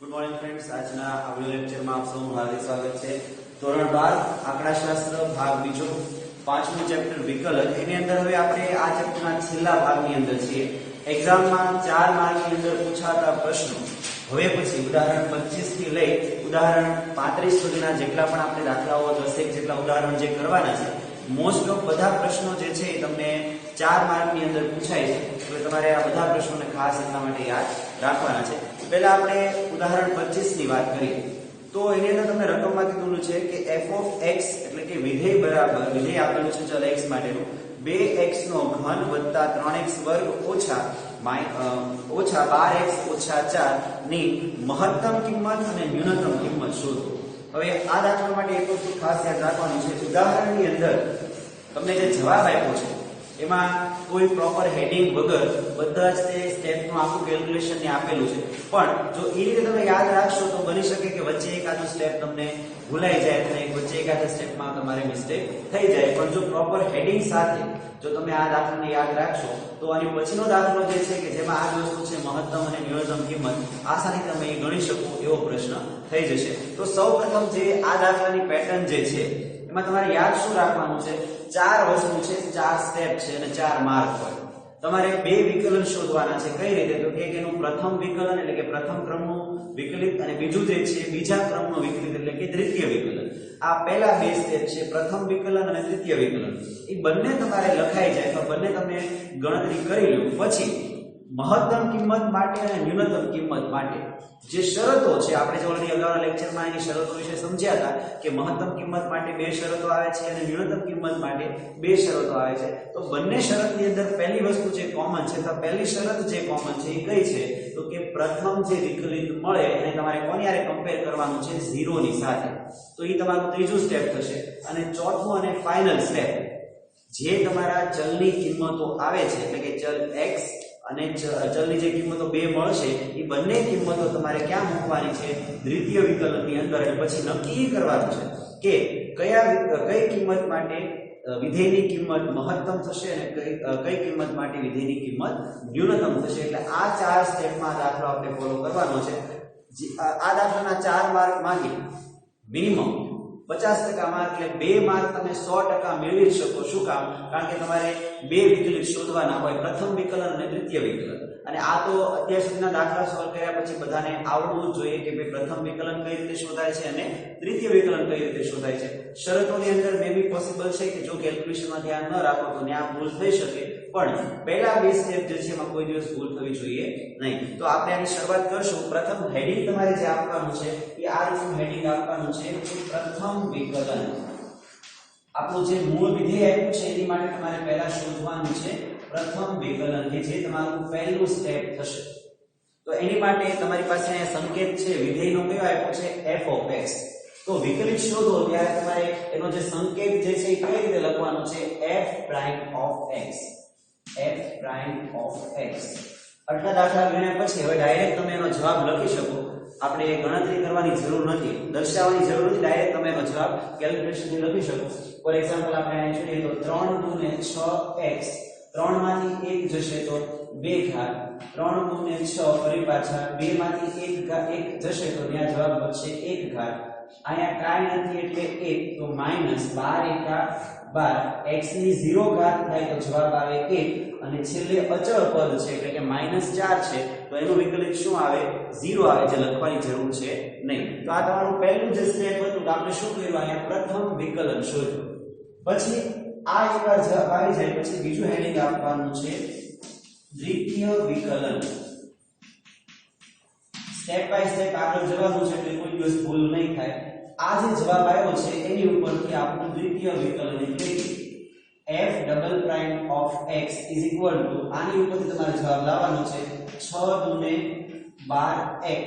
Good morning friends. આજના આ video લેક્ચરમાં આપ સૌનું હાર્દિક સ્વાગત છે। ધોરણ 12 આંકડાશાસ્ત્ર ભાગ બીજો પાંચમું ચેપ્ટર વિકલન, એની અંદર હવે આપણે આ ચેપ્ટરના છેલ્લા ભાગની અંદર છીએ। એક્ઝામમાં 4 માર્કની અંદર પૂછાતા પ્રશ્નો હવે પછી ઉદાહરણ 25 થી લઈ ઉદાહરણ 35 સુધીના જેટલા પણ આપણે દાખલાઓ 10 જેટલા ઉદાહરણ જે કરવાના છે, મોસ્ટ ઓફ બધા પ્રશ્નો જે છે એ તમને 4 માર્કની અંદર પૂછાય છે, એટલે તમારે આ બધા પ્રશ્નોને ખાસ એટલા માટે યાદ રાખવાના છે। પહેલા આપણે ઉદાહરણ 25 ની વાત કરીએ તો એની અંદર તમને રકમમાં કીધું છે કે f of x એટલે કે વિધેય બરાબર વિધેય આપેલું છે ચલ x માટેનું 2x નો ઘન વત્તા 3x વર્ગ ઓછા 12x ઓછા 4 ની મહત્તમ કિંમત અને ન્યૂનતમ કિંમત શોધો। હવે આ દાખલા માટે એક વસ્તુ ખાસ યાદ રાખવાનું છે, ઉદાહરણની અંદર તમને જે જવાબ આપ્યો છે એમાં કોઈ પ્રોપર હેડિંગ વગર બધા જ તે સ્ટેપનું આખું કેલ્ક્યુલેશન ને આપેલું છે, પણ જો એ રીતે તમે યાદ રાખશો તો બની શકે કે વચ્ચે એકાદું સ્ટેપ તમને ભૂલાઈ જાય અને વચ્ચે એકાદા સ્ટેપમાં તમારે મિસ્ટેક થઈ જાય, પણ જો પ્રોપર હેડિંગ સાથે જો તમે આ દાખલાને યાદ રાખશો તો આની પછીનો દાખલો જે છે કે જેમાં આ જ વસ્તુ છે મહત્તમ અને ન્યૂનતમ કિંમત, આસાનીથી તમે એ ગણી શકો એવો પ્રશ્ન થઈ જશે। તો સૌપ્રથમ જે આ દાખલાની પેટર્ન જે છે એમાં તમારે યાદ શું રાખવાનું છે, 4 વસ્તુ છે, 4 સ્ટેપ છે અને 4 માર્ક હોય। તમારે બે વિકલન શોધવાના છે। કઈ રીતે? તો કે એનું પ્રથમ વિકલન એટલે કે પ્રથમ ક્રમનું વિકલિત અને બીજું જે છે બીજા ક્રમનું વિકલિત એટલે કે દ્વિતીય વિકલન। આ પહેલા બે સ્ટેપ છે, પ્રથમ વિકલન અને દ્વિતીય વિકલન, એ બંને તમારે લખાઈ જાય તો બંને તમે ગણતરી કરી લો। પછી મહત્તમ કિંમત માટે અને ન્યૂનતમ કિંમત માટે જે શરતો છે, આપણે જે ઓલરેડી અગાઉના લેક્ચરમાં એની શરતો વિશે સમજ્યા હતા કે મહત્તમ કિંમત માટે બે શરતો આવે છે અને ન્યૂનતમ કિંમત માટે બે શરતો આવે છે। તો બંને શરતની અંદર પહેલી વસ્તુ જે કોમન છે, તો પહેલી શરત જે કોમન છે એ કઈ છે તો કે પ્રથમ જે વિકલિત મળે એને તમારે કોની હારે કમ્પેર કરવાનું છે, 0 ની સાથે, તો એ તમારું ત્રીજું સ્ટેપ થશે। અને ચોથું અને ફાઇનલ સ્ટેપ જે તમારા ચલની કિંમતો આવે છે એટલે કે ચલ x અને ચલની જે કિંમતો બે મળશે એ બંને કિંમતો તમારે ક્યાં મૂકવાની છે, દ્વિતીય વિકલનની અંદર, અને પછી નક્કી કરવાનું છે કે કઈ કિંમત માટે વિધેયની કિંમત મહત્તમ થશે અને કઈ કિંમત માટે વિધેયની કિંમત ન્યૂનતમ થશે। એટલે આ 4 સ્ટેપમાં દાખલો આપણે ફોલો કરવાનો છે। આ દાખલાના 4 માર્ક માંથી મિનિમમ 50% માર્ક એટલે 2 માર્ક તમે 100% મેળવી શકો। શું કામ? કારણ કે તમારે બે વિકલિત શોધવાના હોય, પ્રથમ વિકલન અને દ્વિતીય વિકલન, અને આ તો અત્યાર સુધીના દાખલા સોલ્વ કર્યા પછી બધાને આવડવું જ જોઈએ કે ભાઈ પ્રથમ વિકલન કઈ રીતે શોધાય છે અને દ્વિતીય વિકલન કઈ રીતે શોધાય છે। શરતોની અંદર મે બી પોસિબલ છે કે જો કેલ્ક્યુલેશનમાં ધ્યાન ન રાખો તો ત્યાં ભૂલ થઈ શકે, પણ પહેલા બે સ્ટેપ જે છે એમાં કોઈ દિવસ ભૂલ થવી જોઈએ નહીં। તો આપણે આની શરૂઆત કરશું। પ્રથમ હેડિંગ તમારે જે આપવાનું છે એ આ રીતનું હેડિંગ આપવાનું છે, પ્રથમ વિકલન। આપણું જે મૂળ વિધેય આપ્યું છે એની માટે તમારે પહેલા શોધવાનું છે પ્રથમ વિકલન, કે જે તમારું પહેલું સ્ટેપ થશે। તો એની માટે તમારી પાસે અહીંયા સંકેત છે, વિધેયનો કયો આપ્યો છે, f of x। તો વિકલિત શોધો ત્યારે તમારે એનો જે સંકેત જે છે એ કઈ રીતે લખવાનો છે, f prime of x, f prime of x। આટલા દાખલા ગણ્યા પછી હવે ડાયરેક્ટ તમે એનો જવાબ લખી શકો। આપણે ગણતરી કરવાની જરૂર નથી, દર્શાવવાની જરૂર નથી, ડાયરેક્ટ તમે એનો જવાબ કેલ્ક્યુલેશનથી લખી શકો। ફોર એક્ઝામ્પલ આપણે અહીં જોઈએ તો 3 * 6x, 3 માંથી 1 જશે તો 2 ઘાત, 3 * 6 ફરી પાછા 2 માંથી 1 જશે તો ત્યાં જવાબ બચશે 1 ઘાત। અહીંયા કાઈ નથી એટલે 1 તો -12 એકા 12, x ની 0 ઘાત થાય તો જવાબ આવે 1, અને છેલ્લે અચળ પદ છે એટલે કે -4 છે તો એનું વિકલિત શું આવે, 0 આવે, જે લખવાની જરૂર છે નહીં। તો આ તમારું પહેલું જે સ્ટેપ હતું, આપણે શું કર્યું, અહીંયા પ્રથમ વિકલન શોધ્યું। પછી આ એકવાર જવાબ આવી જાય પછી બીજું હેડિંગ આપવાનું છે દ્વિતીય વિકલન। સ્ટેપ બાય સ્ટેપ આગળ જવાનું છે એટલે કોઈ દિવસ ભૂલ નહીં થાય। આ જે જવાબ આવ્યો છે એની ઉપરથી આપણું દ્વિતીય વિકલન એટલે કે f double prime of x is equal to, આની ઉપરથી તમારે જવાબ લાવવાનો છે 6 * 12x,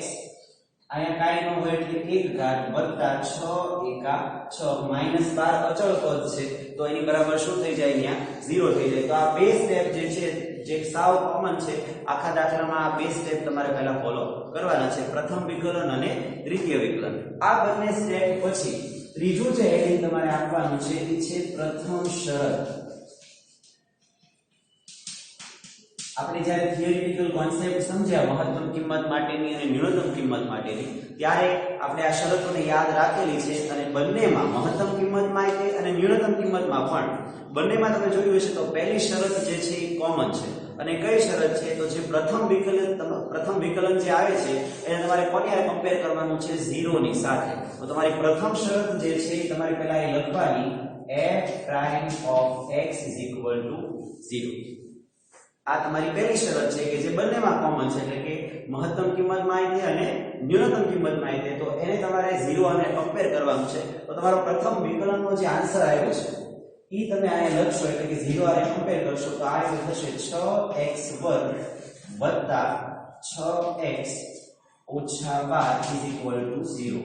અહીંયા કાઈ ન હોય એટલે 1 ઘાત વત્તા 6 એકા 6, -12 અચળ પદ છે તો એની બરાબર શું થઈ જાય, અહીંયા 0 થઈ જાય। તો આ બે સ્ટેપ જે છે જે સાવ કોમન છે આખા દાખલામાં, આ બે સ્ટેપ તમારે પહેલા ફોલો કરવાના છે, પ્રથમ વિકલન અને દ્વિતીય વિકલન। આ બંને સ્ટેપ પછી ત્રીજું જે હેડિંગ તમારે આપવાનું છે એ છે પ્રથમ શરત। આપણે જ્યારે થિયરિટિકલ કોન્સેપ્ટ સમજ્યા મહત્તમ કિંમત માટેની અને ન્યૂનતમ કિંમત માટેની, ત્યારે આપણે આ શરતોને યાદ રાખેલી છે અને બંનેમાં મહત્તમ કિંમતમાં અને ન્યૂનતમ કિંમતમાં પણ બંનેમાં તમે જોયું હશે તો પહેલી શરત જે છે એ કોમન છે. અને કઈ શરત છે? તો જે પ્રથમ વિકલન જે આવે છે એને તમારે કોની સાથે કમ્પેર કરવાનું છે? 0 ની સાથે. તો તમારી પ્રથમ શરત જે છે એ તમારે પહેલા એ લખવાની f prime of x is equal to 0. આ તમારી પહેલી શરત છે કે જે બંનેમાં કોમન છે, એટલે કે મહત્તમ કિંમતમાં આવી અને ન્યૂનતમ કિંમતમાં આવી, તો એને તમારે 0 અને કમ્પેર કરવાનું છે. તો તમારો પ્રથમ વિકલનનો જે આન્સર આવ્યો છે ઈ તમે આને લખશો, એટલે કે 0 અને કમ્પેર કરશો તો આ રીતે થશે 6x2 + 6x - 12 = 0.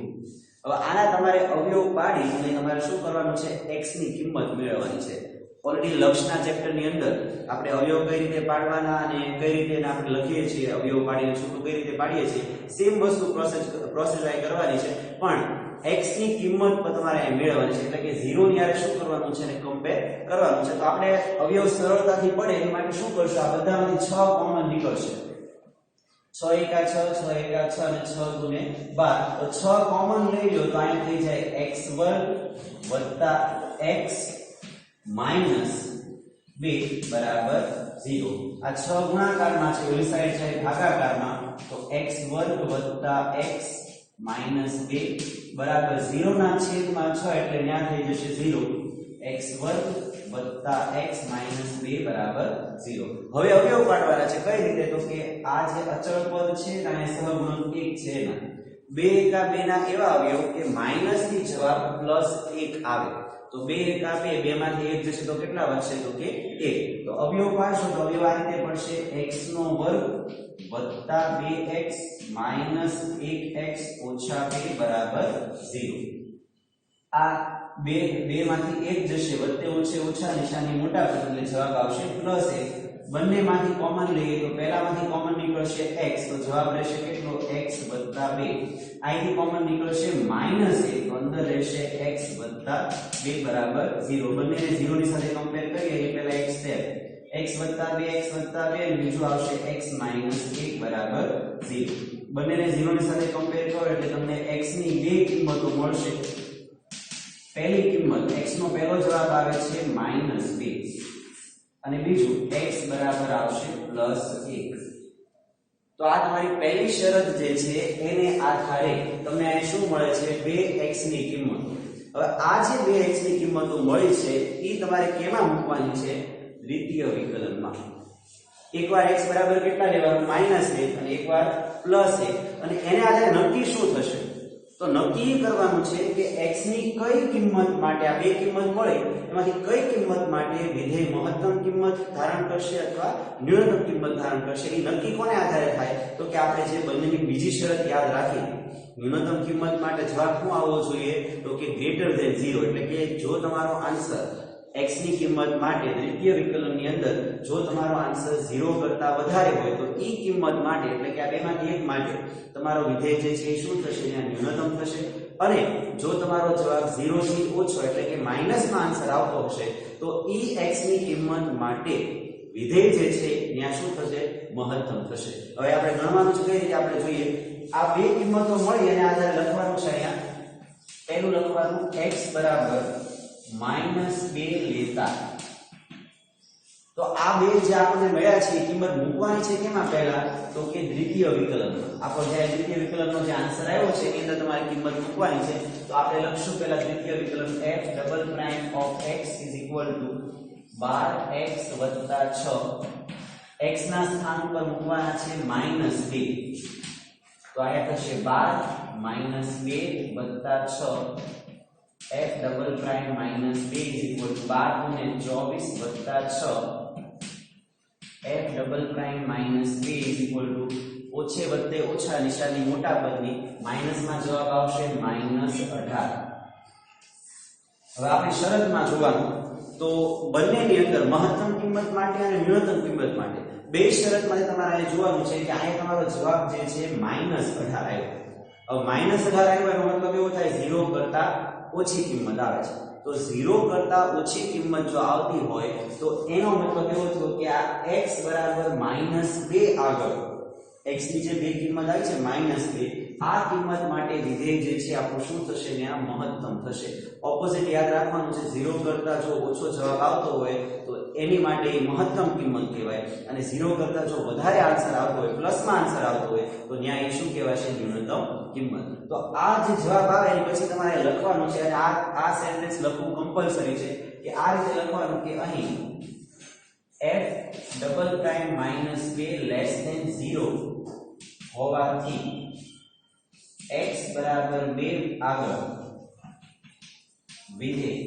હવે આના તમારે અવયવ પાડી અને તમારે શું કરવાનું છે? x ની કિંમત મેળવવાની છે. ઓલરેડી લક્ષના ચેપ્ટર ની અંદર આપણે અવયવ કઈ રીતે પાડવાના અને કઈ રીતે એને આપણે લખીએ છીએ, અવયવ પાડીને છૂટું કઈ રીતે પાડીએ છીએ, સેમ વસ્તુ પ્રોસેસ આઈ કરવાની છે, પણ x ની કિંમત પણ તમારે મેળવવાની છે. એટલે કે 0 ની હારે શું કરવાનું છે? અને કમ્પેર કરવાનું છે. તો આપણે અવયવ સરળતાથી પડે એ માટે શું કરશું? આ બધામાંથી 6 કોમન નીકળશે. 6 એકા 6, 6 એકા 6 અને 6 દુને 12. તો 6 કોમન લઈ લો તો અહીં થઈ જાય x2 + x - 2 બરાબર 0. આ 6 ગુણાકારમાં છે, ઓલી સાઈડ છે ભાગાકારમાં, તો x2 + x - 2 બરાબર 0 ના છેદમાં 6 એટલે ન્યા થઈ જશે 0. x2 + x - 2 બરાબર 0. હવે અવયવ પાડવાના છે. કઈ રીતે? તો કે આ જે અચળ પદ છે અને સહગુણક 1 છે એના 2 એકા 2 ના એવા અવયવ કે માઈનસ થી જવાબ +1 આવે. તો 2 એકા 2, 2 માંથી 1 જશે તો કેટલા વધશે? તો કે 1. તો અવયવ પાડશો તો અવયવ આ રીતે પડશે x2 + 2x - 1x - 2 બરાબર 0. આ 2 માંથી 1 જશે, વત્તે ઓછે ઓછા નિશાની મોટા પદ એટલે જવાબ આવશે +1. બંનેમાંથી કોમન લઈએ તો પહેલામાંથી કોમન નીકળશે x, તો જવાબ રહેશે કેટલો? x + 2. અહીંથી કોમન નીકળશે -1, તો અંદર રહેશે x + 2 બરાબર 0. બંનેને 0 ની સાથે કમ્પેર કરીએ એટલે પહેલા x છે x + 2 x + 2 અને બીજું આવશે x - 1 બરાબર 0. બંનેને 0 ની સાથે કમ્પેર કરો એટલે તમને x ની બે કિંમતો મળશે. પહેલી કિંમત x નો પહેલો જવાબ આવે છે -2 અને બીજું x બરાબર આવશે +1. તો આ તમારી પહેલી શરત જે છે એને આધારે તમને અહીં શું મળે છે? 2x ની કિંમત. હવે આ જે 2x ની કિંમતો મળી છે એ તમારે કેમાં મૂકવાની છે? દ્વિતીય વિકલનમાં. એકવાર x બરાબર કેટલા લેવાનું? -1 અને એકવાર +1. અને એને આધારે નક્કી શું થશે? તો નક્કી કરવાનું છે કે x ની કઈ કિંમત માટે આ બે કિંમત મળે એમાંથી કઈ કિંમત માટે વિધેય મહત્તમ કિંમત ધારણ કરશે અથવા ન્યૂનતમ કિંમત ધારણ કરશે. એ નક્કી કોને આધારે થાય? તો કે આપણે જે બંનેની બીજી શરત યાદ રાખી, ન્યૂનતમ કિંમત માટે જવાબ શું આવવો જોઈએ? તો કે >0. એટલે કે જો તમારો આન્સર x ની કિંમત માટે દ્વિતીય વિકલનની અંદર જો તમારો આન્સર 0 કરતા વધારે હોય તો ઈ કિંમત માટે, એટલે કે આ બેમાંથી એક માટે તમારો વિધેય જે છે એ શું થશે? ત્યાં ન્યૂનતમ થશે. અને જો તમારો જવાબ 0 થી ઓછો એટલે કે માઈનસમાં આન્સર આવતો હશે તો ઈ x ની કિંમત માટે વિધેય જે છે ત્યાં શું થશે? મહત્તમ થશે. હવે આપણે ગણવાનું છે કઈ રીતે? આપણે જોઈએ. આ બે કિંમતો મળી અને આધારે લખવાનું છે. અહીંયા પહેલું લખવાનું x બરાબર -2 લેતા, તો આ બે જે આપણને મળ્યા છે એ કિંમત મૂકવાની છે કેમાં? પહેલા તો કે દ્વિતીય વિકલનમાં. આપણો જે દ્વિતીય વિકલનનો જે આન્સર આવ્યો છે એની અંદર તમારે કિંમત મૂકવાની છે. તો આપણે લખશું પહેલા દ્વિતીય વિકલન f double prime of x is equal two 12x + 6. x ના સ્થાન પર મૂકવાના છે -2. તો આ થશે 12 - 2 + 6 f double prime -2 is equal to 12 * 24 + 6 f double prime -2 is equal to ઓછે વત્તે ઓછા નિશાની મોટા પદની માઈનસમાં જવાબ આવશે -18. હવે આપણે શરતમાં જોવાનું તો બંનેની અંદર મહત્તમ કિંમત માટે અને ન્યૂનતમ કિંમત માટે બે શરતમાં તમારે જોવાનું છે કે આ તમારો જવાબ જે છે -18 આવ્યો. હવે -18 આવ્યો એનો મતલબ એવો થાય 0 કરતા ઓછી કિંમત આવે છે. તો 0 કરતા ઓછી કિંમત જો આવતી હોય તો એનો મતલબ એવો થયો કે આ x બરાબર -2 આગળ x ની જે બે કિંમત આવી છે -2 આ કિંમત માટે વિધેય જે છે આપણું શું થશે ને આ મહત્તમ થશે. ઓપોઝિટ યાદ રાખવાનું છે, 0 કરતા જો ઓછો જવાબ આવતો હોય તો એની માટે મહત્તમ કિંમત કહેવાય અને 0 કરતા જો વધારે આન્સર આવતો હોય પ્લસમાં આન્સર આવતો હોય તો ત્યાં એ શું કહેવાશે ન્યૂનતમ કિંમત. તો આ જે જવાબ આવે એની પછી તમારે લખવાનું છે અને આ સેન્ટેન્સ લખવું કમ્પલસરી છે કે આ રીતે લખવાનું કે અહીં f double prime -2 less than 0 હોવાથી x બરાબર 2 આગળ વિધેય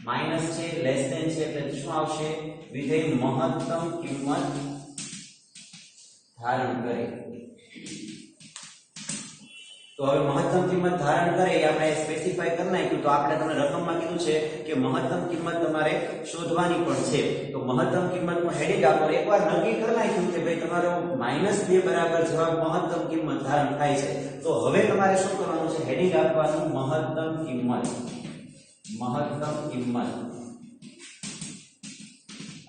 માઈનસ છે લેસ ધેન છે એટલે શું આવશે વિધેય મહત્તમ કિંમત ધારણ કરે. તો હવે મહત્તમ કિંમત ધારણ કરે એ આપણે સ્પેસિફાઈ કરી નાખ્યું. તો આપણે તમને રકમમાં કીધું છે કે મહત્તમ કિંમત તમારે શોધવાની પણ છે. તો મહત્તમ કિંમતનું હેડિંગ આપો. એકવાર નક્કી કરી નાખ્યું કે ભાઈ તમારો -2 બરાબર જવાબ મહત્તમ કિંમત ધારણ થાય છે તો હવે તમારે શું કરવાનું છે હેડિંગ આપવાનું મહત્તમ કિંમત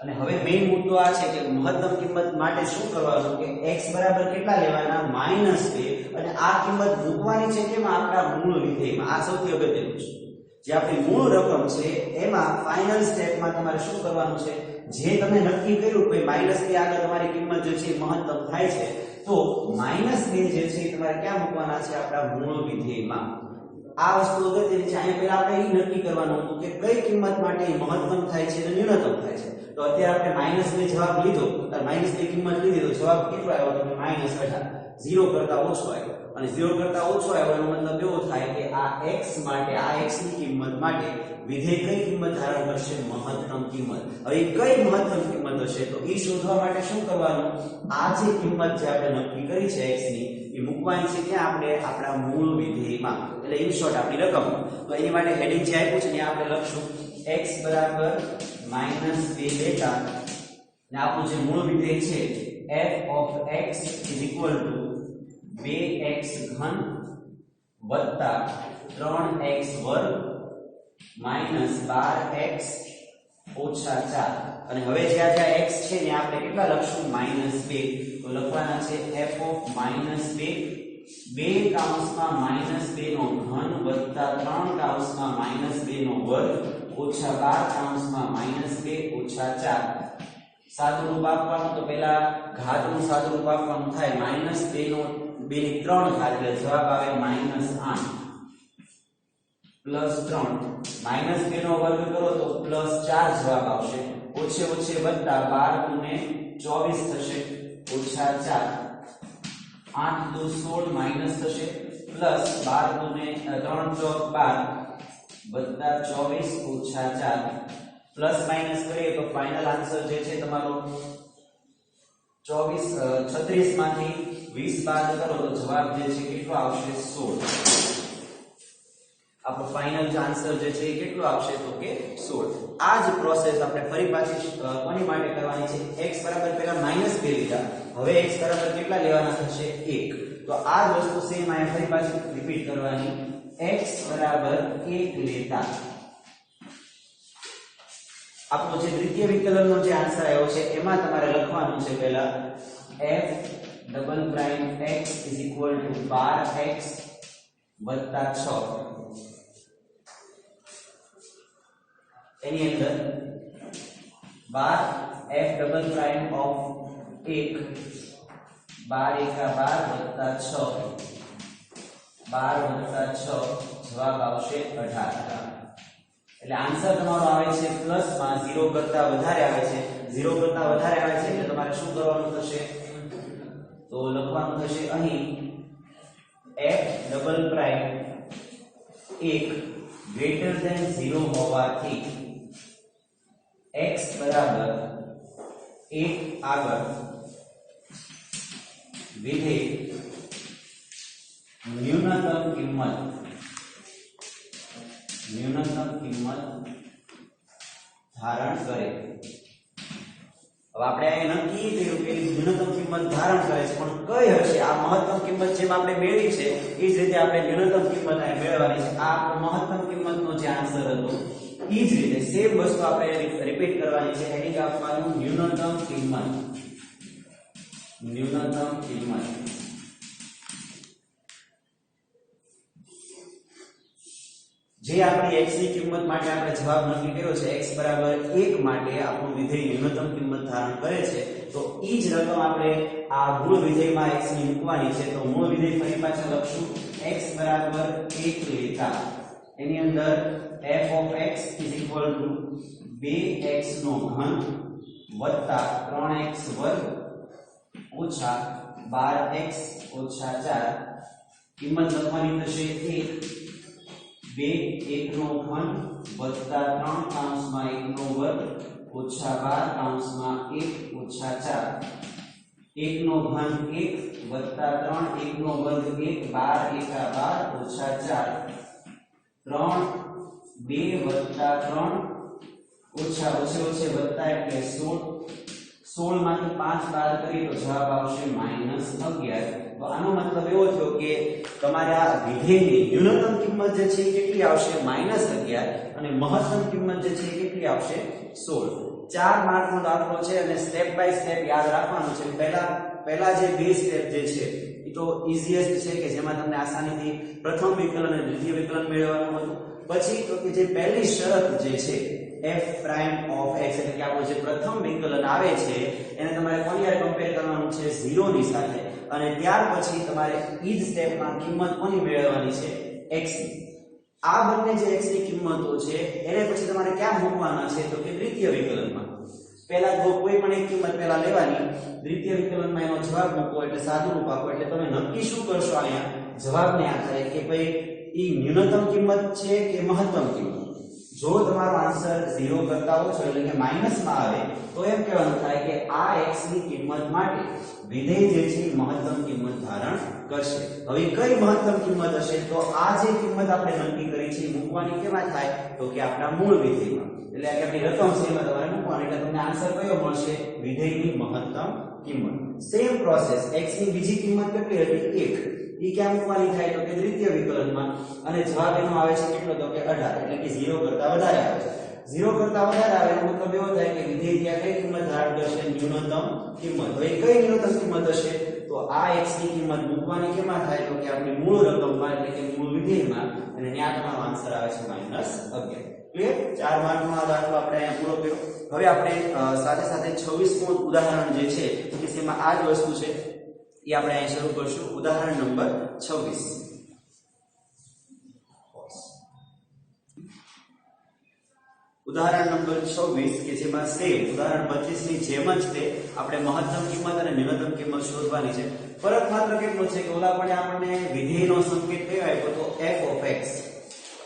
અને હવે મેઈન મુદ્દો આ છે કે મહત્તમ કિંમત માટે શું કરવાનું કે x બરાબર કેટલા લેવાના -2 અને આ કિંમત મૂકવાની છે કે આપણા મૂળ વિધેયમાં. આ સૌથી અગત્યનું છે. જે આપણી મૂળ રકમ છે એમાં ફાઇનલ સ્ટેપમાં તમારે શું કરવાનું છે જે તમે નક્કી કર્યું કે -2 આગળ તમારી કિંમત જે છે મહત્તમ થાય છે તો -2 જે છે તમારે ક્યાં મૂકવાના છે આપણા મૂળ વિધેયમાં. આ વસ્તુ અગત્યની છે. અહીંયા પહેલા આપણે એ નક્કી કરવાનું હતું કે કઈ કિંમત માટે મહત્તમ થાય છે અને ન્યૂનતમ થાય છે. તો અત્યારે આપણે -2 જવાબ લીધો -2 કિંમત લીધી તો જવાબ કેટલો આવ્યો તો -18 0 કરતા ઓછો આવ્યો અને 0 કરતા ઓછો આવ્યો એનો મતલબ એવો થાય કે આ x માટે આ x ની કિંમત માટે વિધેય કઈ કિંમત ધારણ કરશે મહત્તમ કિંમત. હવે કઈ મહત્તમ કિંમત હશે તો એ શોધવા માટે શું કરવાનું આ જે કિંમત જે આપણે નક્કી કરી છે x ની એ મૂકવાની છે ત્યાં આપણે આપણા મૂળ વિધેયમાં એટલે ઇન શોર્ટ આપણી રકમ. તો એની માટે હેડિંગ જે આપ્યું છે ત્યાં આપણે લખશું x બરાબર -2 લેતા ને આપણું જે મૂળ વિધેય છે f of x is equal to 2x ઘન વત્તા 3x વર્ગ માઈનસ 12x ઓછા 4 અને હવે જ્યાં જ્યાં x છે ને આપણે કેટલા લખશું -2 તો લખવાના છે f of -2 2 કૌંસમાં -2 નો ઘન વત્તા 3 કૌંસમાં -2 નો વર્ગ ઓછા 12 કૌંસમાં -2 ઓછા 4. સાદું રૂપ આપવાનું તો પહેલા ઘાતનું સાદું રૂપ આપવાનું થાય -2 નો 2 ની 3 ઘાત એટલે જવાબ આવે -8 પ્લસ 3 -2 નો વર્ગ કરો તો પ્લસ 4 જવાબ આવશે. ઓછે ઓછે વત્તા 12 ગુને 24 થશે ઓછા 4 8 દુ 16 માઈનસ થશે પ્લસ 12 ગુને 3 ચોક 12 વત્તા 24 ઓછા 4 પ્લસ માઈનસ કરીએ તો ફાઇનલ આન્સર જે છે તમારો 36 માંથી 20 બાદ કરો તો જવાબ જે છે કેટલો આવશે 16. આપણો ફાઇનલ જે આન્સર જે છે એ કેટલો આવશે તો કે 16. આ જ પ્રોસેસ આપણે ફરી પાછી કોની માટે કરવાની છે x બરાબર પહેલા -2 લીધા હવે x બરાબર કેટલા લેવાના થશે 1. તો આ જ વસ્તુ સેમ અહીંયા ફરી પાછી રિપીટ કરવાની x બરાબર 1 લેતા આપણો જે દ્વિતીય વિકલનનો જે આન્સર આવ્યો છે એમાં તમારે લખવાનું છે પહેલા f double prime x is equal to 12x વત્તા 6 એની અંદર 12 f ડબલ પ્રાઇમ ઓફ 1 12 એકા 12 વત્તા 6 12 વત્તા 6 જવાબ આવશે 18. એટલે આન્સર તમારો આવે છે પ્લસ માં 0 કરતા વધારે આવે છે 0 કરતા વધારે આવે છે એટલે તમારે શું કરવાનું થશે તો લખવાનું થશે અહીં f double prime 1 greater than 0 હોવાથી x બરાબર 1 આગળ વિધેય ન્યૂનતમ કિંમત ધારણ કરે. હવે આપણે અહીં નક્કી કર્યું કે ન્યૂનતમ કિંમત ધારણ કરે છે પણ કઈ હશે આ મહત્તમ કિંમત જેમ આપણે મેળવી છે એ જ રીતે આપણે ન્યૂનતમ કિંમત અહીં મેળવવાની છે. આ આપણો મહત્તમ કિંમતનો જે આન્સર હતો એ જ રીતે સેમ વસ્તુ આપણે રિપીટ કરવાની છે. હેડિંગ આપવાનું ન્યૂનતમ કિંમત. જે આપણી x ની કિંમત માટે આપણે જવાબ નક્કી કર્યો છે x બરાબર 1 માટે આપણું વિધેય ન્યૂનતમ કિંમત ધારણ કરે છે તો ઈ જ રકમ આપણે આ મૂળ વિધેયમાં x ની મૂકવાની છે. તો મૂળ વિધેય ફરી પાછા લખશું x બરાબર 1 લેતા એની અંદર f of x = 2x નો ઘન વત્તા 3x વર્ગ ઓછા 12x ઓછા 4 કિંમત લખવાની થશે 1 1 નો ઘન વત્તા 3 કૌંસમાં 1 નો વર્ગ ઓછા 12 કૌંસમાં 1 ઓછા 4 1 નો ઘન 1 વત્તા 3 1 નો વર્ગ 1 12 એકા 12 ઓછા 4 3 2 વત્તા 3 ઓછા ઓછે વત્તા એટલે 16 માંથી 5 બાદ કરીએ તો જવાબ આવશે -11. તો આનો મતલબ એવો થયો કે તમારા વિધેયની ન્યૂનતમ કિંમત જે છે એ કેટલી આવશે -11 અને મહત્તમ કિંમત જે છે એ કેટલી આવશે 16. 4 માર્કનો દાખલો છે અને સ્ટેપ બાય સ્ટેપ યાદ રાખવાનું છે. પહેલા જે બે સ્ટેપ જે છે એ તો ઈઝીએસ્ટ છે કે જેમાં તમને આસાનીથી પ્રથમ વિકલન અને દ્વિતીય વિકલન મેળવવાનું હતું. પછી તો કે જે પહેલી શરત જે છે f prime of x એટલે કે આપણું જે પ્રથમ વિકલન આવે છે એને તમારે કોની સાથે કમ્પેર કરવાનું છે 0 ની સાથે અને ત્યાર પછી તમારે ઈ જ સ્ટેપમાં કિંમત કોની મેળવવાની છે x ની. આ બંને જે x ની કિંમતો છે એને પછી તમારે ક્યાં મૂકવાના છે તો કે દ્વિતીય વિકલનમાં. પહેલા તો કોઈ પણ એક કિંમત પહેલા લેવાની, દ્વિતીય વિકલનમાં એનો જવાબ મૂકો એટલે સાદું રૂપ આપો એટલે તમે નક્કી શું કરશો અહીંયા જવાબને આધારે કે ભાઈ ઈ ન્યૂનતમ કિંમત છે કે મહત્તમ કિંમત. જો તમારો આન્સર 0 કરતા ઓછો એટલે કે માઈનસમાં આવે તો એમ કહેવાનું થાય કે આ x ની કિંમત માટે વિધેય જે છે મહત્તમ કિંમત ધારણ કરશે. હવે કઈ મહત્તમ કિંમત હશે તો આ જે કિંમત આપણે નક્કી કરી છે મૂકવાની કેમાં થાય તો કે આપણા મૂળ વિધેયમાં. એટલે કે આપણી રકમ છે એમાં તમારે મૂકવાની એટલે તમને આન્સર કયો મળશે વિધેયની મહત્તમ કિંમત. સેમ પ્રોસેસ x ની બીજી કિંમત કેટલી હતી 1 ઈ ક્યાં મૂકવાની થાય તો કે દ્વિતીય વિકલનમાં અને જવાબ એનો આવે છે કેટલો તો કે 18 એટલે કે 0 કરતા વધારે આવે છે. 0 કરતા વધારે આવે એનો મતલબ એવો થાય કે વિધેય ત્યાં કઈ કિંમત ધારણ કરશે ન્યૂનતમ કિંમત. હવે કઈ ન્યૂનતમ કિંમત હશે તો આ x ની કિંમત મૂકવાની કેમાં થાય તો કે આપણી મૂળ રકમમાં એટલે કે મૂળ વિધેયમાં અને ત્યાં તમારો આન્સર આવે છે -11. ક્લિયર? 4 માર્કનો આ દાખલો આપણે અહીંયા પૂરો કર્યો. હવે આપણે સાથે સાથે 26મું ઉદાહરણ જે છે કે જેમાં આ જ વસ્તુ છે એ આપણે અહીં શરૂ કરશું. ઉદાહરણ નંબર 26. ઉદાહરણ નંબર 26 કે જેમાં સેમ ઉદાહરણ 25 ની જેમ જ તે આપણે મહત્તમ કિંમત અને ન્યૂનતમ કિંમત શોધવાની છે. ફરક માત્ર કેટલો છે કે ઓલા પણ આપણને વિધેયનો સંકેત કયો આપ્યો તો f of x.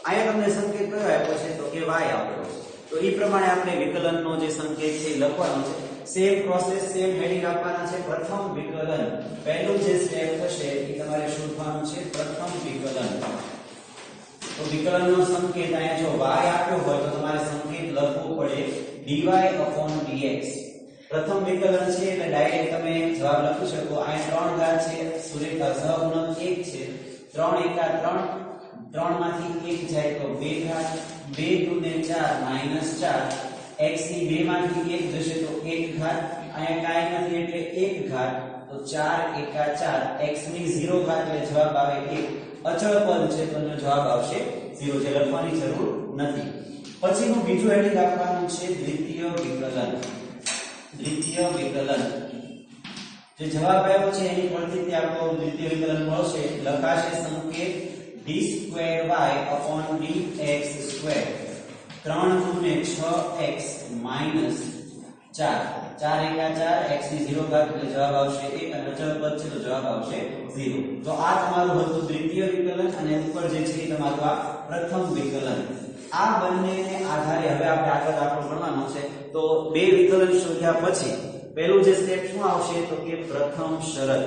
અહીંયા તમને સંકેત કયો આપ્યો છે તો કે y આપ્યો છે. તો એ પ્રમાણે આપણે વિકલનનો જે સંકેત છે એ લખવાનો છે. સેમ પ્રોસેસ સેમ હેડિંગ આપવાના છે. પ્રથમ વિકલન પહેલું જે સ્ટેપ થશે એ તમારે શોધવાનું છે પ્રથમ વિકલન. તો વિકલનનો સંકેત અહીંયા જો y આપ્યો હોય તો તમારે સંકેત લખવો પડે dy/dx. પ્રથમ વિકલન છે એટલે ડાયરેક્ટ તમે જવાબ લખી શકો. અહીંયા 3 ઘાત છે સુરેખા સહગુણક 1 છે 3 એકા 3 3 માંથી 1 જાય તો 2 ઘાત 2 2 ને 4 -4 x ની 2 માંથી 1 જશે તો 1 ઘાત અહીંયા કાઈ નથી એટલે 1 ઘાત તો 4 એકા 4 x ની 0 ઘાત એટલે જવાબ આવે 1. અચળ પદ છે તો એનો જવાબ આવશે 0 જે લખવાની જરૂર નથી. પછીનું બીજું હેડિંગ આપવાનું છે દ્વિતીય વિકલન. દ્વિતીય વિકલન જે જવાબ આવ્યો છે એની પરથી આપણો દ્વિતીય વિકલન મળશે. લખાશે સંકેત d2y/dx². 3 ને 6x - 4 4 એકા 4 x ની 0 ઘાત એટલે જવાબ આવશે 1 અને અચળ પદ છે તો જવાબ આવશે 0. તો આ તમારું હતું દ્વિતીય વિકલન અને ઉપર જે છે તમારું આ પ્રથમ વિકલન. આ બંનેને આધારે હવે આપણે આગળ દાખલો ગણવાનો છે. તો બે વિકલન શોધ્યા પછી પહેલું જે સ્ટેપ શું આવશે તો કે પ્રથમ શરત.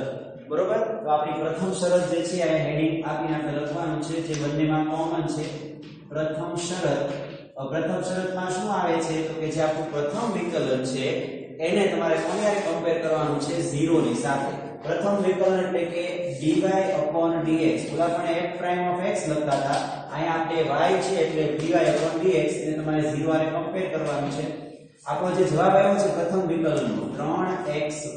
બરોબર? તો આપણી પ્રથમ શરત જે છે આ હેડિંગ આપીને આપણે લખવાનું છે જે બંનેમાં કોમન છે. પ્રથમ શરત. પ્રથમ શરતમાં શું આવે છે તો કે જે આપણું પ્રથમ વિકલન છે એને તમારે કોની સાથે કમ્પેર કરવાનું છે 0 ની સાથે. પ્રથમ વિકલન એટલે કે dy/dx. ઓલા પણ f' લખતા હતા, અહીંયા આપણે y છે એટલે dy/dx ને તમારે 0 આરે કમ્પેર કરવાનું છે. આપણો જે જવાબ આવ્યો છે પ્રથમ વિકલનનો 3x² -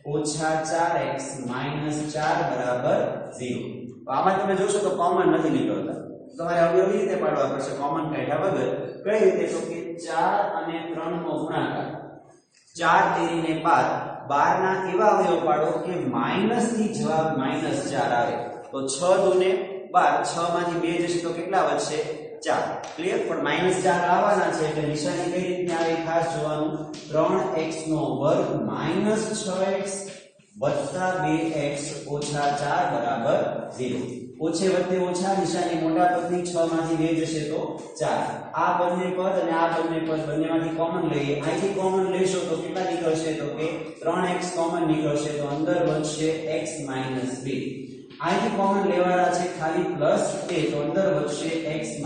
4x - 4 બરાબર 0. તો આમાં તમે જોશો તો કોમન નથી નીકળતા, તમારે અવયવ રીતે પાડવા પડશે કોમન કાઢ્યા વગર. કઈ રીતે? તો કે 4 અને 3 નો ગુણાકાર 4 તેરીને 12 ના એવા અવયવ પાડો કે માઈનસ થી જવાબ -4 આવે. તો 6 દુને 12, 6 માંથી 2 જશે તો કેટલા વધશે? 4. ક્લિયર? પણ -4 આવવાના છે એટલે નિશાની કઈ રીતની આવે ખાસ જોવાનું. 3x² - 6x + 2x - 4 બરાબર 0. ઓછે વત્તે ઓછા, નિશાની મોટા પદની 6 માંથી 2 જશે તો 4. આ બંને પદ અને આ બંને પદ બંનેમાંથી કોમન લઈએ. અહીંથી કોમન લેશો તો કેટલા નીકળશે? તો કે 3x કોમન નીકળશે તો અંદર વધશે x - 2. અહીંથી કોમન લેવાના છે ખાલી +2 તો અંદર વધશે x -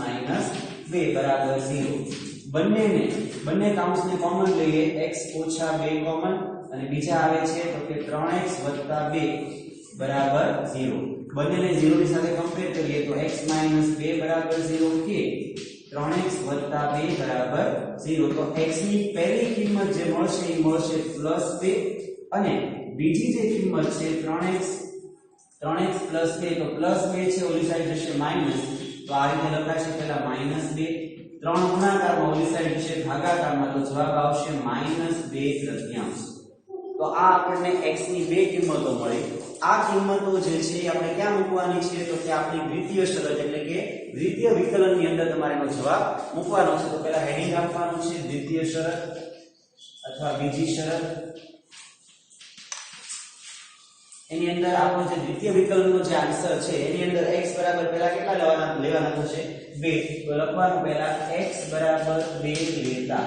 2 બરાબર 0. બંને કાઉન્સને કોમન લઈએ. x - 2 કોમન અને બીજા આવે છે તો કે 3x + 2 બરાબર 0. બંનેને 0 ની સાથે કમ્પેર કરીએ તો x - 2 બરાબર 0 કે 3x + 2 બરાબર 0. તો x ની પહેલી કિંમત જે મળશે એ મળશે +2 અને બીજી જે કિંમત છે 3x + 2 તો +2 છે, ઓલી સાઈડ જશે માઈનસ. તો આ રીતે લખાશે પહેલા -2, 3 ગુણાકારમાં ઓલી સાઈડ જશે ભાગાકારમાં, તો જવાબ આવશે -2/3. તો આ આપણને x ની બે કિંમતો મળી. આ કિંમતો જે છે આપણે ક્યાં મૂકવાની છે? તો કે આપણી દ્વિતીય શરત એટલે કે દ્વિતીય વિકલનની અંદર તમારે એનો જવાબ મૂકવાનો છે. તો પહેલા હેડિંગ આપવાનું છે દ્વિતીય શરત અથવા બીજી શરત. એની અંદર આપણો જે દ્વિતીય વિકલનનો જે આન્સર છે એની અંદર x બરાબર પહેલા કેટલા લેવાના થશે? 2. તો લખવાનું પહેલા x બરાબર 2 લેતા.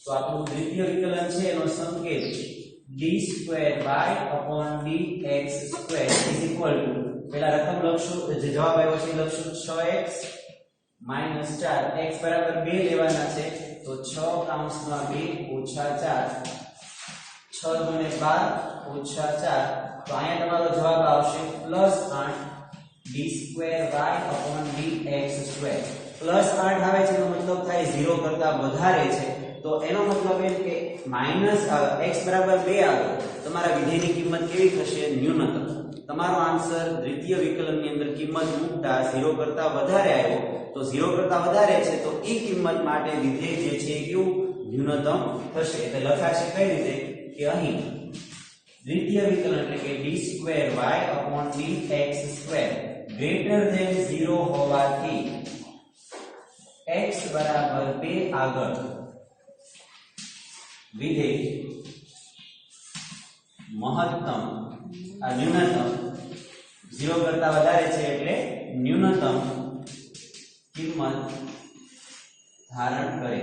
તો આપણું દ્વિતીય વિકલન છે એનો સંકેત d²/dx² પહેલા રકમ લખશું, જે જવાબ આવ્યો છે લખશું 6x - 4. x બરાબર 2 લેવાના છે તો 6 કૌંસમાં 2 - 4, 6 દુને 12 - 4. તો અહીંયા તમારો જવાબ આવશે +8 d²/dx². +8 આવે છે એનો મતલબ થાય 0 કરતા વધારે છે. તો એનો મતલબ એમ કે x બરાબર 2 આવે તમારા વિધેયની કિંમત કેવી થશે? ન્યૂનતમ. તમારો આન્સર દ્વિતીય વિકલનની અંદર કિંમત મૂકતા 0 કરતા વધારે આવ્યો. તો 0 કરતા વધારે છે તો એ કિંમત માટે વિધેય જે છે એ કેવું? ન્યૂનતમ થશે. એટલે લખાશે કઈ રીતે કે અહીં દ્વિતીય વિકલન એટલે કે d²/dx² > 0 હોવાથી x બરાબર 2 આગળ વિધેય મહત્તમ ન્યૂનતમ 0 કરતા વધારે છે એટલે ન્યૂનતમ કિંમત ધારણ કરે.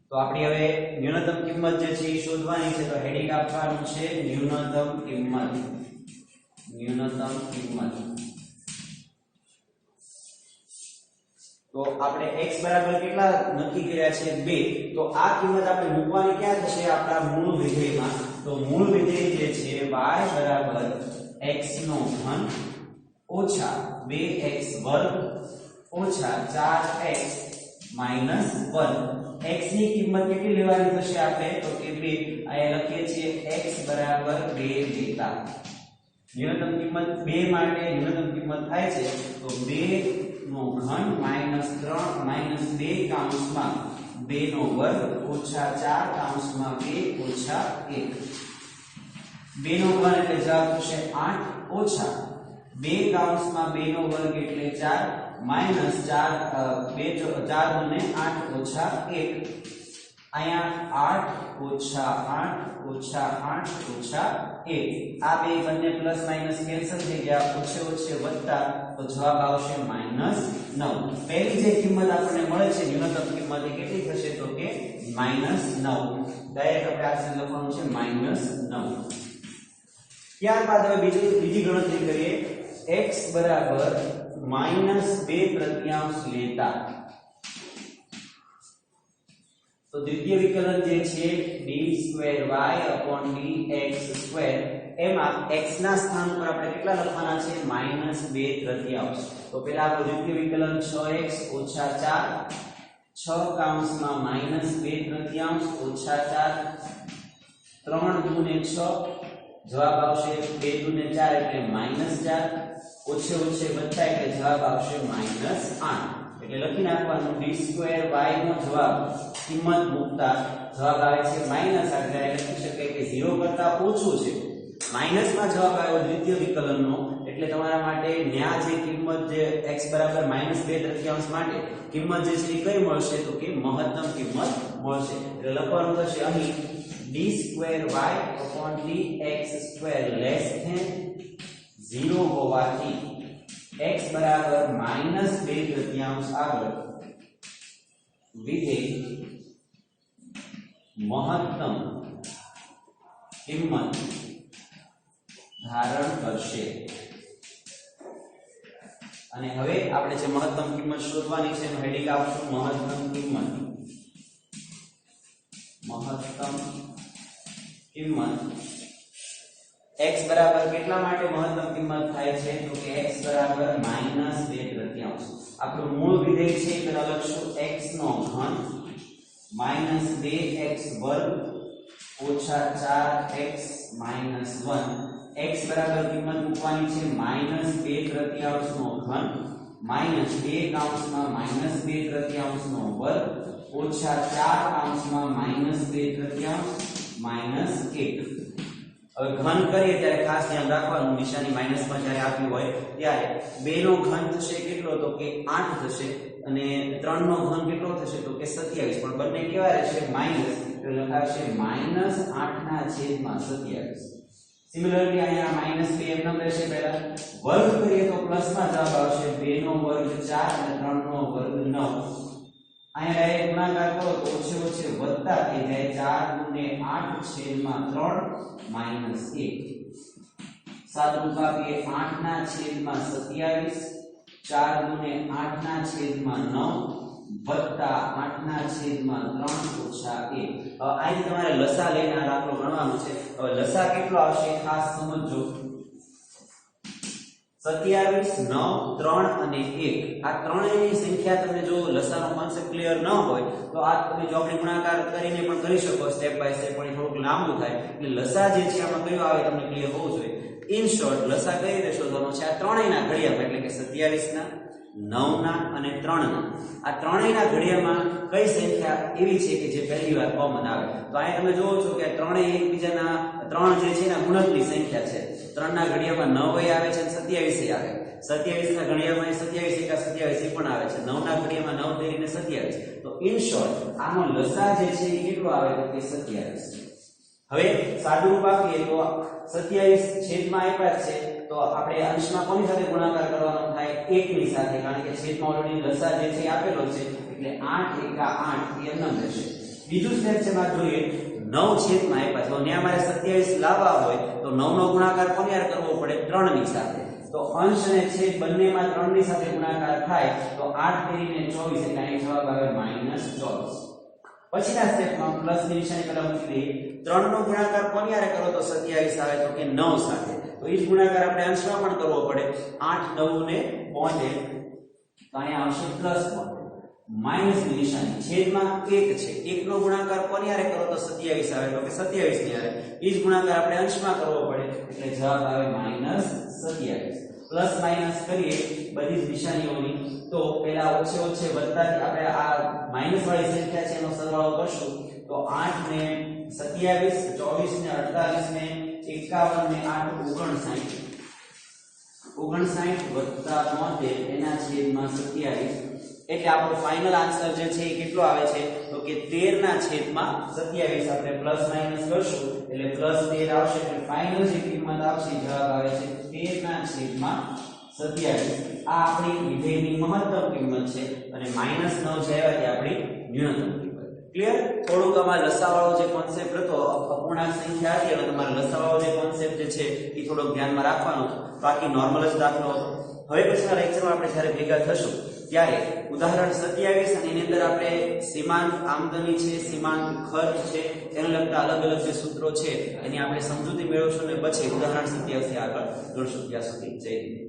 તો આપણી હવે ન્યૂનતમ કિંમત જે છે એ શોધવાની છે. તો હેડિંગ આપવાનું છે ન્યૂનતમ કિંમત. તો આપણે x બરાબર કેટલા નક્કી કર્યા છે? 2. તો આ કિંમત આપણે મૂકવાની ક્યાં થશે? આપણા મૂળ વિધેયમાં. તો મૂળ વિધેય જે છે y બરાબર x3 ઓછા 2x² ઓછા 4x માઈનસ 1. x ની કિંમત કેટલી લેવાની થશે આપણે? તો કે 2. અહીંયા લખીએ છીએ x બરાબર 2 લેતા. ન્યૂનતમ કિંમત 2 માટે ન્યૂનતમ કિંમત થાય છે તો 2 નો ઘન માઈનસ 3 માઈનસ 2 કૌંસમાં 2 નો વર્ગ ઓછા 4 કૌંસમાં 2 ઓછા 1. 2 નો ઘન એટલે જવાબ થશે 8 ઓછા 2 કૌંસમાં 2 નો વર્ગ એટલે 4 માઈનસ 4 દુને 8 ઓછા 1. અહીંયા 8 ઓછા 8 ઓછા 8 ઓછા 1. આ બે બંને પ્લસ માઈનસ કેન્સલ થઈ ગયા, ઓછે ઓછે વત્તા, તો જવાબ આવશે -9. પહેલી જે કિંમત આપણને મળે છે ન્યૂનતમ કિંમત એ કેટલી થશે? તો કે -9. ડાયરેક્ટ આપણે આ લખવાનું છે -9. ત્યારબાદ હવે બીજી ગણતરી કરીએ. x બરાબર -2 લેતા. તો તો દ્વિતીય વિકલન જે છે d2y/dx2 એમાં x ના સ્થાન પર આપણે કેટલા લખવાના છે -2/3 તો પહેલા આપણું દ્વિતીય વિકલન 6x - 4 6 કૌંસમાં -2/3 ઓછા 4 3 દૂને 6 જવાબ આવશે 2 દૂને 4 એટલે -4 ઓછે ઓછે વત્તા એટલે જવાબ આવશે -8 એટલે લખી નાખવાનું d2y નો જવાબ કિંમત મૂકતા જવાબ આવે છે -8 એટલે લખી શકાય કે 0 કરતા ઓછું છે માઈનસમાં જવાબ આવ્યો દ્વિતીય વિકલનનો એટલે તમારા માટે ન્યા જે કિંમત જે x બરાબર -2/3 માટે કિંમત જે છે એ કઈ મળશે તો કે મહત્તમ કિંમત મળશે એટલે લખવાનું થશે અહીં d2y/dx2 <0 હોવાથી x બરાબર -2/3 આગળ વિધેય મહત્તમ કિંમત ધારણ કરશે અને હવે આપણે જે મહત્તમ કિંમત શોધવાની છે એનું હેડિંગ આપશું મહત્તમ કિંમત x બરાબર કેટલા માટે મહત્તમ કિંમત થાય છે તો કે x બરાબર -2/3 આપણું મૂળ વિધેય છે પેલા લખશું x નો ઘન -2x વર્ગ ઓછા 4x - 1 x બરાબર કિંમત મૂકવાની છે -2/3 નો ઘન -2 કૌંસમાં -2/3 નો વર્ગ ઓછા 4 કૌંસમાં -2/3 -1 હવે ઘન કરીએ ત્યારે ખાસ ધ્યાન રાખવાનું નિશાની માઈનસમાં જ્યારે આપી હોય ત્યારે 2 નો ઘન થશે કેટલો તો કે 8 થશે અને 3 નો ઘન કેટલો થશે તો કે 27 પણ બંને કેવા રહેશે માઈનસ એટલે લખાશે -8/27 સિમિલરલી અહીંયા -2 એમ રહેશે પહેલા વર્ગ કરીએ તો પ્લસમાં જવાબ આવશે 2 નો વર્ગ 4 અને 3 નો વર્ગ 9 અહીંયા ગુણાકાર કરો તો ઓછે ઓછે વત્તા થઈ જાય 4 ગુણે 8/3 -1 સાદુરૂપ આપીએ 8/27 4 ગુણે 8/9 વત્તા 8/3 ઓછા 1 અહીં તમારે લસા લઈને આ દાખલો ગણવાનો છે હવે લસા કેટલો આવશે ખાસ સમજો 27 9 3 અને 1 આ ત્રણેયની સંખ્યા તમને જો લસાનો કોન્સેપ્ટ ક્લિયર ન હોય તો આ તમે જો આપણે ગુણાકાર કરીને પણ કરી શકો સ્ટેપ બાય સ્ટેપ પણ થોડુંક લાંબુ થાય એટલે લસા જે છે આમાં કયો આવે તમને ક્લિયર હોવું જોઈએ ઇન શોર્ટ લસા કઈ રીતે શોધવાનો છે આ ત્રણેયના ઘડિયામાં એટલે કે 27 ના 9 ના અને 3 ના આ ત્રણેયના ઘડિયામાં કઈ સંખ્યા એવી છે કે જે પહેલી વાર કોમન આવે તો અહીં તમે જોવો છો કે ત્રણેય એકબીજાના ત્રણ જે છે ને ગુણકની સંખ્યા છે 3 ના ઘડિયામાં 9 આવે છે અને 27 આવે 27 ના ઘડિયામાં 27 એકા 27 પણ આવે છે 9 ના ઘડિયામાં 9 તેરીને 27 તો ઇન શોર્ટ આનો લસા જે છે એ કેટલો આવે તો કે 27 હવે સાદુરૂપ આપીએ તો 27 છેદમાં આપ્યા છે તો આપણે અંશમાં કોની સાથે ગુણાકાર કરવાનો થાય 1 ની સાથે કારણ કે છેદમાં ઓલરેડી લસા જે છે આપેલો છે એટલે 8 એકા 8 એ અનંત રહેશે બીજું સ્ટેપ છે માં જોઈએ 9 છેદમાં આપ્યા છે તો ત્યાં મારે 27 લાવવા હોય તો 9 નો ગુણાકાર કોની સાથે કરવો પડે 3 ની સાથે તો અંશ અને છેદ બંનેમાં 3 ની સાથે ગુણાકાર થાય તો 8 તેરીને 24 એટલે અહીં જવાબ આવે -24 પછીના સ્ટેપમાં પ્લસ ની નિશાની પહેલા મૂકી દઈએ 3 નો ગુણાકાર કોની સાથે કરો તો 27 આવે તો કે 9 સાથે તો એ જ ગુણાકાર આપણે અંશમાં પણ કરવો પડે 8 9 ને 72 તો અહીંયા આવશે પ્લસ 72 માઈનસ ની નિશાની છેદમાં 1 છે 1 નો ગુણાકાર કોની સાથે કરો તો 27 આવે તો કે 27 ની સાથે એ જ ગુણાકાર આપણે અંશમાં કરવો પડે એટલે જવાબ આવે -27 પ્લસ માઈનસ કરીએ બધી જ નિશાનીઓની તો પહેલા ઓછે ઓછે વત્તાથી આપણે આ માઈનસ વાળી સંખ્યા છે એનો સરવાળો કરશું તો 8 ને 27 24 ને 48 ને 51 ને 8 59 વત્તા 72 એના છેદમાં 27 એટલે આપણો ફાઇનલ આન્સર જે છે એ કેટલો આવે છે તો કે 13 ના છેદમાં 27 આપણે પ્લસ માઈનસ કરશું એટલે પ્લસ 13 આવશે એટલે ફાઇનલ જે કિંમત આવશે જવાબ આવે છે 13 ના છેદમાં 27 આ આપણી વિધેયની મહત્તમ કિંમત છે અને -9 જે આવ્યા તે આપણી ન્યૂનતમ કિંમત ક્લિયર થોડુંક આમાં લસાવાળો જે કોન્સેપ્ટ હતો અપૂર્ણાંક સંખ્યા હતી અને તમારે લસાવાળો જે કોન્સેપ્ટ જે છે એ થોડોક ધ્યાનમાં રાખવાનો બાકી નોર્મલ જ દાખલો હતો હવે પછીના લેક્ચરમાં આપણે જ્યારે ભેગા થશું ત્યારે ઉદાહરણ 27 અને એની અંદર આપણે સીમાંત આમદની છે, સીમાંત ખર્ચ છે, એને લગતા અલગ અલગ જે સૂત્રો છે એની આપણે સમજૂતી મેળવશું અને પછી ઉદાહરણ 27 થી આગળ જોડશું. ત્યાં સુધી જય હિન્દ.